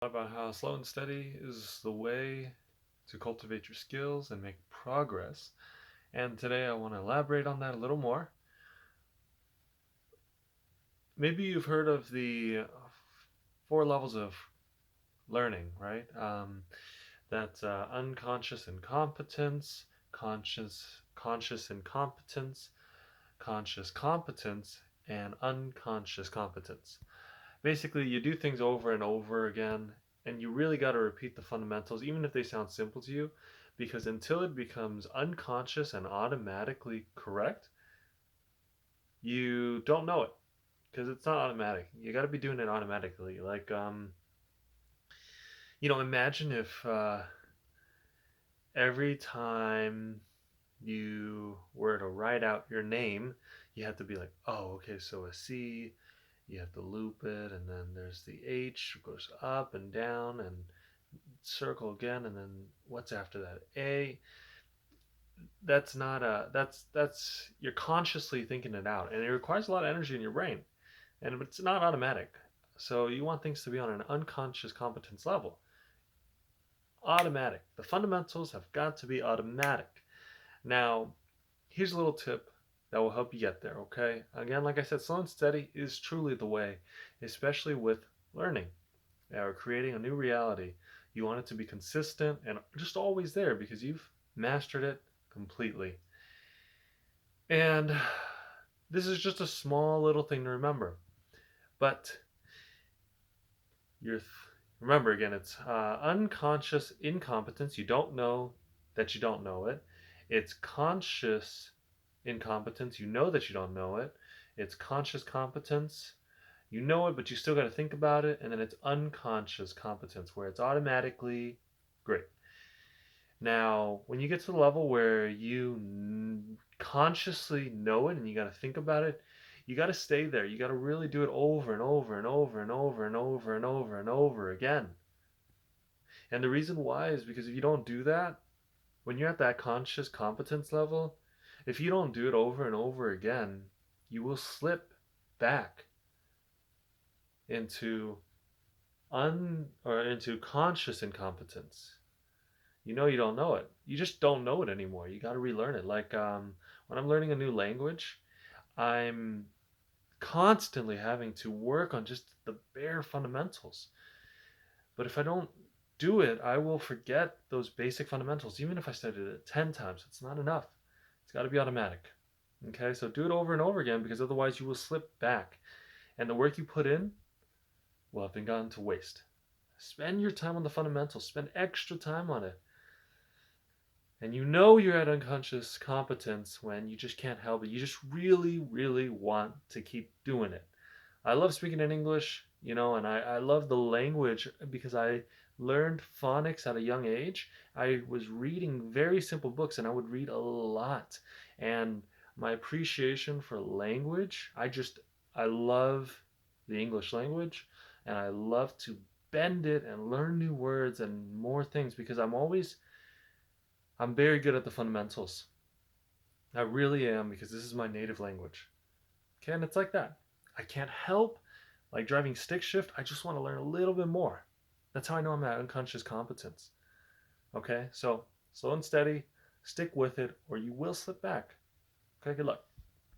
About how slow and steady is the way to cultivate your skills and make progress. And today I want to elaborate on that a little more. Maybe you've heard of the four levels of learning, right? That's unconscious incompetence, conscious incompetence, conscious competence, and unconscious competence. Basically, you do things over and over again, and you really got to repeat the fundamentals, even if they sound simple to you, because until it becomes unconscious and automatically correct, you don't know it because it's not automatic. You got to be doing it automatically. Imagine if every time you were to write out your name, you had to be like, oh, okay, so a C, you have to loop it, and then there's the H goes up and down and circle again, and then what's after that? A. That's not a that's you're consciously thinking it out, and it requires a lot of energy in your brain, and it's not automatic. So you want things to be on an unconscious competence level. Automatic. The fundamentals have got to be automatic. Now, here's a little tip that will help you get there, okay? Again, like I said, slow and steady is truly the way, especially with learning or creating a new reality. You want it to be consistent and just always there because you've mastered it completely. And this is just a small little thing to remember. But you're remember again, it's unconscious incompetence. You don't know that you don't know it. It's conscious incompetence. You know that you don't know it. It's conscious competence. You know it, but you still got to think about it. And then it's unconscious competence, where it's automatically great. Now, when you get to the level where you consciously know it and you got to think about it, you got to stay there. You got to really do it over and over and over and over and over and over and over again. And the reason why is because if you don't do that, when you're at that conscious competence level, if you don't do it over and over again, you will slip back into into conscious incompetence. You know you don't know it. You just don't know it anymore. You got to relearn it. When I'm learning a new language, I'm constantly having to work on just the bare fundamentals. But if I don't do it, I will forget those basic fundamentals. Even if I studied it 10 times, it's not enough. It's got to be automatic. Okay, so do it over and over again because otherwise you will slip back. And the work you put in will have been gone to waste. Spend your time on the fundamentals, spend extra time on it. And you know you're at unconscious competence when you just can't help it. You just really, really want to keep doing it. I love speaking in English, and I love the language because I learned phonics at a young age. I was reading very simple books and I would read a lot. And my appreciation for language, I love the English language and I love to bend it and learn new words and more things because I'm very good at the fundamentals. I really am because this is my native language. Okay, and it's like that. I can't help like driving stick shift. I just want to learn a little bit more. That's how I know I'm at unconscious competence. Okay, so slow and steady, stick with it, or you will slip back. Okay, good luck.